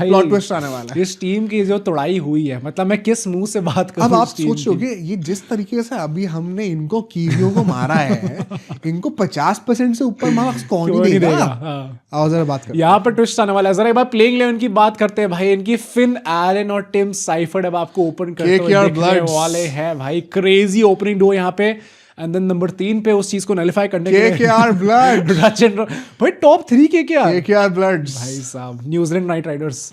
Plot twist आने वाला है। इस टीम की जो तोड़ाई हुई है, मतलब मैं किस मुंह से बात करूं। अब आप सोच रहे हो ये जिस तरीके से अभी हमने इनको कीवियों को मारा है, इनको 50% से ऊपर मार्क्स कौन ही देगा। आओ जरा बात करते हैं। यहाँ पर ट्विस्ट आने वाला है। जरा एक बार प्लेइंग 11 की बात करते हैं भाई। इनकी फिन एलन और टिम साइफर्ड अब आपको ओपन करते हुए दिखने वाले हैं भाई। क्रेजी ओपनिंग डो यहाँ पे। एंड देन नंबर 3 पे उस चीज को नलिफाई करने के लिए ब्लड रचिन भाई टॉप 3 केकेआर ब्लड्स भाई साहब। न्यूजीलैंड नाइट राइडर्स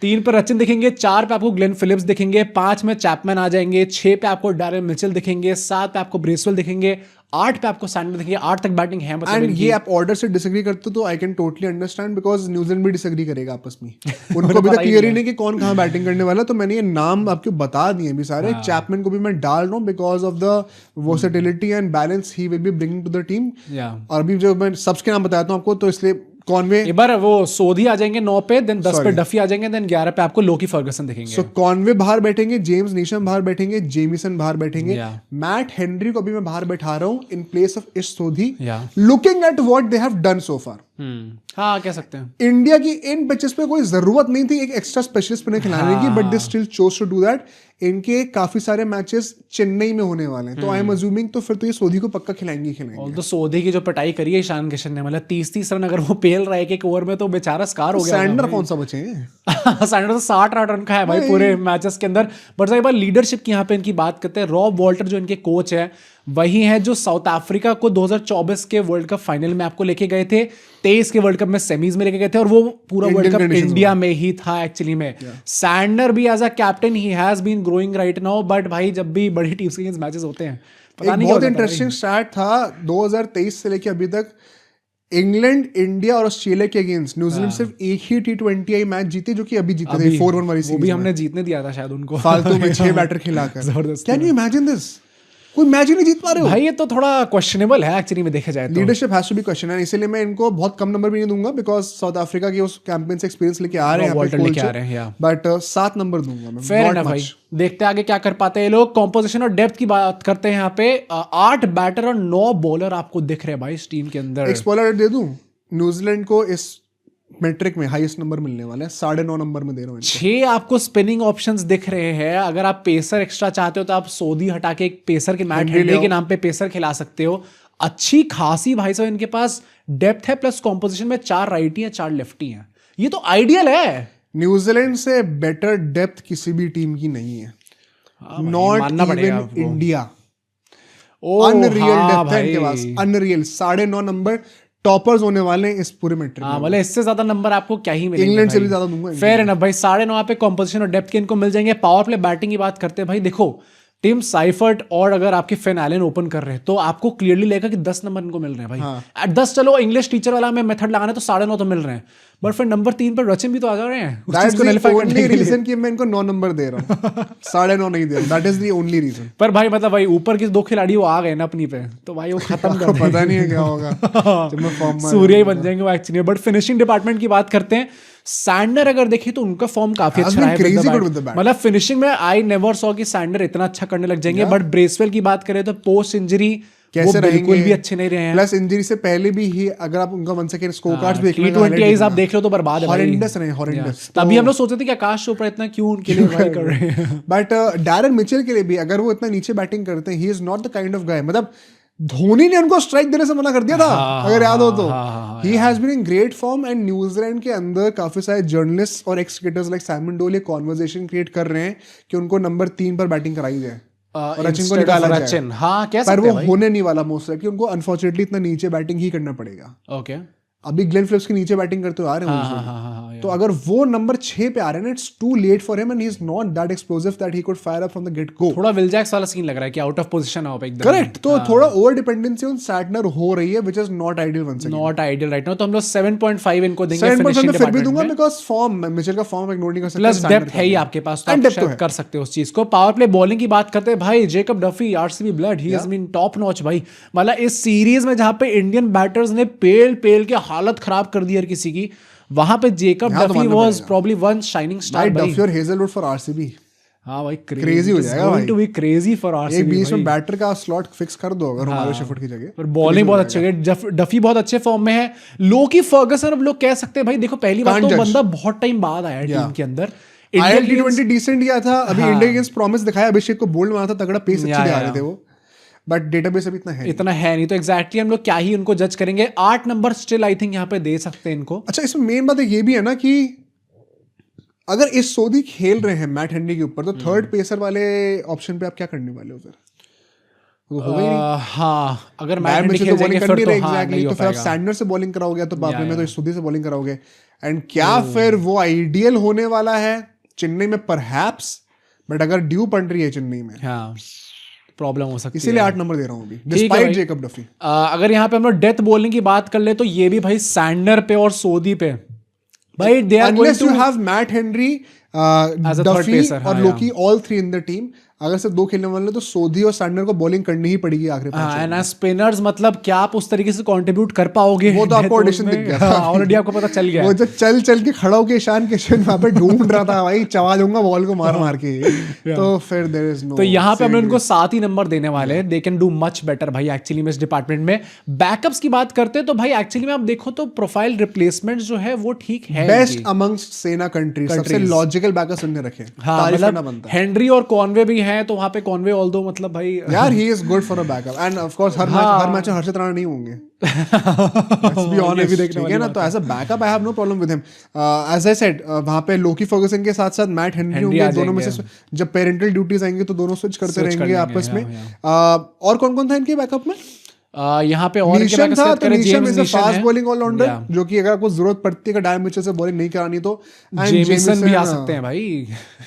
3 पे रचिन दिखेंगे, 4 पे आपको ग्लेन फिलिप्स दिखेंगे, 5 में चैपमैन आ जाएंगे, 6 पे आपको डैरेन मिचेल दिखेंगे, 7 पे आपको ब्रेसवेल दिखेंगे, 8 पे आपको सैंडर दिखेंगे। 8 तक बैटिंग है मतलब। एंड ये आप ऑर्डर से डिसएग्री करते हो तो I can totally understand, because New Zealand भी डिसएग्री करेगा आपस में। उनको अभी तक क्लियर ही नहीं कि कौन कहाँ बैटिंग करने वाला। तो मैंने ये नाम आपको बता दिए भी सारे। चैपमैन को भी मैं डाल रहा हूँ because of the versatility and balance he will be bringing to the team. और अभी जो मैं सबस के नाम बताता हूँ आपको, तो इसलिए कॉनवे एक बार वो सोधी आ जाएंगे 9 पे, देन 10 पे डफी आ जाएंगे, देन 11 पे आपको लोकी फर्गसन दिखेंगे। सो कॉनवे बाहर बैठेंगे, जेम्स नीशम बाहर बैठेंगे, जेमिसन बाहर बैठेंगे, मैट हेनरी को भी मैं बाहर बैठा रहा हूं in place of Ish Sodhi, looking at what they have done so far. हाँ कह सकते हैं इंडिया की इन पिचेस पे कोई जरूरत नहीं थी एक एक्स्ट्रा स्पेशलिस्ट प्लेयर खिलाने की, but they still chose to do that. इनके काफी सारे मैचेस चेन्नई में होने वाले हैं, तो आई एम अज्यूमिंग तो फिर तो ये सोधी को पक्का खिलाएंगे। तो सोधी की जो पिटाई करी है ईशान किशन ने, मतलब 30 रन अगर वो पेल रहा है एक ओवर में, तो बेचारा स्कार हो गया। सैंडर कौन सा बचे हैं? सैंडर तो 60 रन का है भाई पूरे मैचेस के अंदर। बट एक बार लीडरशिप की यहाँ पे इनकी बात करते हैं। रॉब वॉल्टर जो इनके कोच है, वही है जो साउथ अफ्रीका को 2024 के वर्ल्ड कप फाइनल में आपको लेके गए थे, 23 के वर्ल्ड कप में सेमीज में लेके गए थे, और वो पूरा वर्ल्ड कप इंडिया में ही था एक्चुअली में। सैंडर भी as a captain he has been growing right now, but भाई जब भी बड़ी टीम्स के अगेंस्ट मैचेस होते हैं पता नहीं। बहुत इंटरेस्टिंग स्टार्ट था 2023 से लेके अभी तक। इंग्लैंड, इंडिया और ऑस्ट्रेलिया के अगेंस्ट न्यूजीलैंड सिर्फ एक ही T20 मैच जीते, जो कि अभी जीते थे 4-1 वाली सीरीज। वो भी हमने जीतने दिया था शायद उनको, फालतू में 6 बैटर खिलाकर। Can you imagine this? कोई मैच ही नहीं जीत पा रहे हो भाई। ये तो थोड़ा क्वेश्चनेबल है एक्चुअली में देखा जाए तो। Leadership has to be question, इसीलिए मैं इनको बहुत कम नंबर भी नहीं दूंगा, बिकॉज साउथ अफ्रीका के उस कैंपेन से एक्सपीरियंस लेके आ रहे हैं, बट 7 नंबर दूंगा मैं। फेयर एनफ भाई, देखते आगे क्या कर पाते हैं ये लोग। कॉम्पोजिशन और डेप्थ की बात करते हैं यहाँ पे। 8 बैटर और 9 बॉलर आपको दिख रहे हैं भाई इस टीम के अंदर। एक स्पॉइलर दे दूं, न्यूजीलैंड को इस मैट्रिक में हाईएस्ट नंबर मिलने वाला है, 9.5 नंबर में दे रहा हूं। 6 आपको स्पिनिंग ऑप्शंस दिख रहे हैं। अगर आप पेसर एक्स्ट्रा चाहते हो तो आप सोधी हटा के एक पेसर के मैट हेनरी के नाम पे पेसर खिला सकते हो। अच्छी खासी भाई साहब इनके पास डेप्थ है, प्लस कॉम्पोजिशन में 4 राइटी हैं 4 लेफ्टी हैं। ये तो आइडियल है। न्यूजीलैंड से बेटर डेप्थ किसी भी टीम की नहीं है, not even India. Unreal depth है इनके पास, अनरियल। 9.5 नंबर टॉपर्स होने वाले हैं इस पूरे मैट्रिक में। मतलब इससे ज्यादा नंबर आपको क्या ही मिलेंगे। इंग्लैंड से भी ज्यादा दूंगा। फेयर है ना भाई। 9.5 पे कॉम्पोजिशन और डेप्थ के इनको मिल जाएंगे। पावर प्ले बैटिंग की बात करते हैं भाई, देखो टिम साइफर्ट और अगर आपके फिन एलन ओपन कर रहे हैं तो आपको क्लियरली लगेगा कि 10 नंबर इनको मिल रहे हैं भाई। एट 10 चलो इंग्लिश टीचर वाला में मेथड लगाना है तो 9.5 तो मिल रहे हैं, बट फिर नंबर 3 पर रचिन भी तो आ जा रहे हैं। दैट्स द ओनली रीजन कि मैं इनको 9 नंबर दे रहा हूं, 9.5 नहीं दे रहा। That is the only reason. पर भाई मतलब भाई ऊपर के 2 खिलाड़ी वो आ गए ना अपनी पे, तो भाई वो खत्म कर पता नहीं है क्या होगा। सूर्य ही बन जाएंगे वो एक्चुअली। बट फिनिशिंग डिपार्टमेंट की बात करते हैं, सैंडर अगर देखें तो उनका फॉर्म काफी अच्छा है। मतलब फिनिशिंग में आई नेवर सॉ कि सैंडर इतना अच्छा करने लग जाएंगे। बट ब्रेसवेल की बात करें तो पोस्ट इंजरी कैसे बिल्कुल भी अच्छे नहीं रहे हैं। प्लस इंजरी से पहले भी ही अगर आप उनका 1 सेकंड स्कोर कार्ड्स देख लो, T20 आप देख लो तो बर्बाद है, हॉरेंडस रहे, हॉरेंडस। तभी हम लोग सोचते थे कि आकाश चोपड़ा इतना क्यों उनके लिए भाई कर रहे हैं। बट डैरेन मिचेल के लिए भी अगर वो इतना नीचे बैटिंग करते हैं, ही is not the kind of guy. मतलब धोनी ने उनको स्ट्राइक देने से मना कर दिया था, अगर याद हो तो। He has been in great form and New Zealand के अंदर काफी सारे जर्नलिस्ट और एक्स क्रिकेटर्स लाइक साइमन डोल ये कॉन्वर्सेशन क्रिएट कर रहे हैं कि उनको नंबर 3 पर बैटिंग कराई जाए और रचिन को निकाला जाए। हाँ, पर वो होने नहीं वाला मोस्ट है कि उनको अनफॉर्चुनेटली इतना नीचे बैटिंग ही करना पड़ेगा। ओके, अभी ग्लेन फिलिप्स के नीचे बैटिंग करते आ रहे हैं, तो अगर वो नंबर 6 पे आ रहे हैं, it's too late for him and he is not that explosive that he could fire up from the get go. थोड़ा विल जैक्स वाला सीन लग रहा है कि आउट ऑफ पोजीशन हो एकदम। करेक्ट, तो थोड़ा ओवर डिपेंडेंसी ऑन सैटनर हो रही है, which is not ideal once again, not ideal right now. तो हम लोग 7.5 इनको देंगे। 7.5 मैं फिर भी दूंगा बिकॉज़ फॉर्म, मिचेल का फॉर्म इग्नोर नहीं कर सकते, प्लस डेप्थ है ही आपके पास, तो आप शायद कर सकते हो उस चीज को। पावर प्ले बॉलिंग की बात करते हैं भाई, Jacob Duffy RCB blood, he has been top notch भाई। मतलब इस सीरीज में जहां पे इंडियन बैटर्स ने पेल के हालत खराब कर दी हर किसी की, वहां पे Jacob Duffy was probably one shining star भाई। डफी और हेजलवुड फॉर आरसीबी। हाँ भाई Crazy हो जाएगा भाई। To be crazy for RCB. एक बीच में बैटर का स्लॉट फिक्स कर दो अगर हमारे शेफर्ड की जगह। पर बॉलिंग बहुत अच्छी है, डफी बहुत अच्छे फॉर्म में है। लोकी फर्गसन अब लोग कह सकते हैं भाई, देखो पहली बात तो बंदा बहुत टाइम बाद आया टीम के अंदर। इंडियन T20 डिसेंट गया था, अभी इंडिया अगेंस्ट प्रॉमिस दिखाया, अभिषेक को बोल्ड मारा था, तगड़ा पेस अच्छी दिखा रहे थे वो, बट डेटाबेस अभी इतना है नहीं। तो एग्जैक्टली हम लोग क्या ही उनको जज करेंगे। 8 नंबर स्टिल आई थिंक यहाँ पे दे सकते हैं इनको। अच्छा, इसमें मेन बात ये भी है ना कि अगर इस सोदी खेल रहे हैं मैट हेनरी के ऊपर, तो थर्ड पेसर वाले ऑप्शन पे आप क्या करने वाले हो फिर? हाँ, अगर मैट हेनरी खेल जाएंगे फिर तो एग्जैक्टली, तो फिर आप सैंडनर से बॉलिंग कराओगे तो बाप रे, में तो इस सोदी से बॉलिंग कराओगे, एंड क्या फिर वो आइडियल होने वाला है चेन्नई में परहैप्स, बट अगर ड्यू पड़ रही है चेन्नई में, हाँ प्रॉब्लम हो सकती है, इसीलिए 8 नंबर दे रहा हूँ अभी, डिस्पाइट जेकब डफी। अगर यहाँ पे हम लोग डेथ बॉलिंग की बात कर ले तो ये भी भाई सैंडनर पे और सोदी पे भाई, they are going to have Matt Henry, Duffy और Lockie, all 3 in the team. अगर सिर्फ 2 खेलने वाले तो सोधी और सैंडनर को बॉलिंग करनी ही पड़ेगी आखिरी 5 एंड स्पिनर्स, मतलब क्या आप उस तरीके से कंट्रीब्यूट कर पाओगे? वो तो आपको ऑडिशन दिख गया था ऑलरेडी, आपको पता चल गया। वो जो चल के खड़ा होके ईशान किशन वहां पे ढूंढ रहा था भाई, चबा दूंगा बॉल को मार के, तो फिर देयर इज नो। तो यहाँ पे हम उनको 7 ही नंबर देने वाले हैं। They can do much better भाई एक्चुअली में इस डिपार्टमेंट में। बैकअप्स की बात करते हैं तो भाई एक्चुअली में आप देखो तो प्रोफाइल रिप्लेसमेंट जो है वो ठीक है, बेस्ट अमंगस्ट सेना कंट्रीज, सबसे लॉजिकल बैकअप्स उन्होंने रखे। हाँ, मतलब हेनरी और कॉनवे भी हैं, तो वहां पे कॉनवे ऑल्दो मतलब भाई यार he is good for a backup, end of course her match में हर्षित राणा नहीं होंगे, लेट्स बी ऑनेस्ट, ठीक है ना? तो as a backup I have no problem with him. As I said, वहां पे लोकी फर्गसन के साथ साथ मैट हेनरी होंगे, दोनों में से जब पेरेंटल ड्यूटीज आएंगे तो दोनों स्विच करते रहेंगे आपस में। और कौन कौन था इनके बैकअप में? यहाँ पे और नीशम था, तो Neesham is a fast bowling allrounder, जो कि अगर आपको जरूरत पड़ती है डायम मिचेल से बॉलिंग नहीं करानी तो जेमिसन भी आ सकते हैं भाई।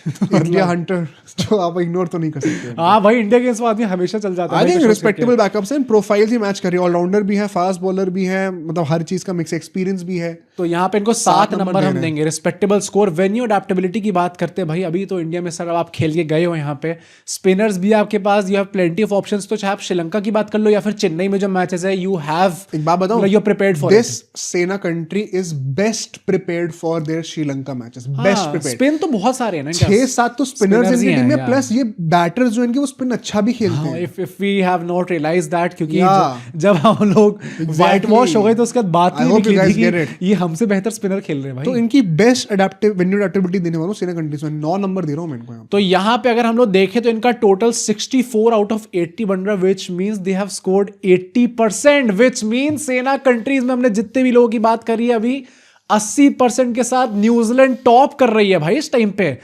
इंडिया हंटर जो आप इग्नोर तो नहीं कर सकते। हाँ भाई, इंडिया के बाद हमेशा चल जाता है। आई थिंक रिस्पेक्टेबल बैकअप्स हैं, प्रोफाइल ही मैच कर रही है, ऑलराउंडर भी है, फास्ट बॉलर भी है, मतलब हर चीज का मिक्स एक्सपीरियंस भी है। तो यहाँ पे इनको 7 नंबर हम देंगे, रिस्पेक्टेबल स्कोर। वेन्यू अडेप्टेबिलिटी की बात करते हैं भाई, अभी तो इंडिया में सर आप खेल के गए हो, यहाँ पे स्पिनर्स भी आपके पास, you have plenty of options. तो चाहे आप श्रीलंका की बात कर लो या फिर चेन्नई में जो मैचेस है, यू हैव, एक बात बताऊं, you are prepared for this SENA country is best prepared for their Sri Lanka matches, best prepared. Spin तो बहुत सारे हैं ना, 6-7 तो स्पिनर्स इनकी टीम में, प्लस ये बैटर्स जो इनके वो स्पिन अच्छा भी खेलते हैं। If we have not realise that, क्योंकि जब हम लोग व्हाइट वॉश हो गए तो उसके बाद बात ही नहीं की, ये हमसे बेहतर स्पिनर खेल रहे हैं भाई। तो इनकी बेस्ट अडेप्टेबिलिटी देने वालों सेना कंट्रीज में 9 नंबर दे रहा हूं मैं इनको। तो यहाँ पे अगर हम लोग देखें तो इनका टोटल 64 आउट ऑफ 80 बन रहा है, which means they have scored 80%, which means SENA countries में हमने जितने भी लोगों की बात करी है अभी 80% के साथ न्यूजीलैंड टॉप कर रही है भाई इस टाइम पे।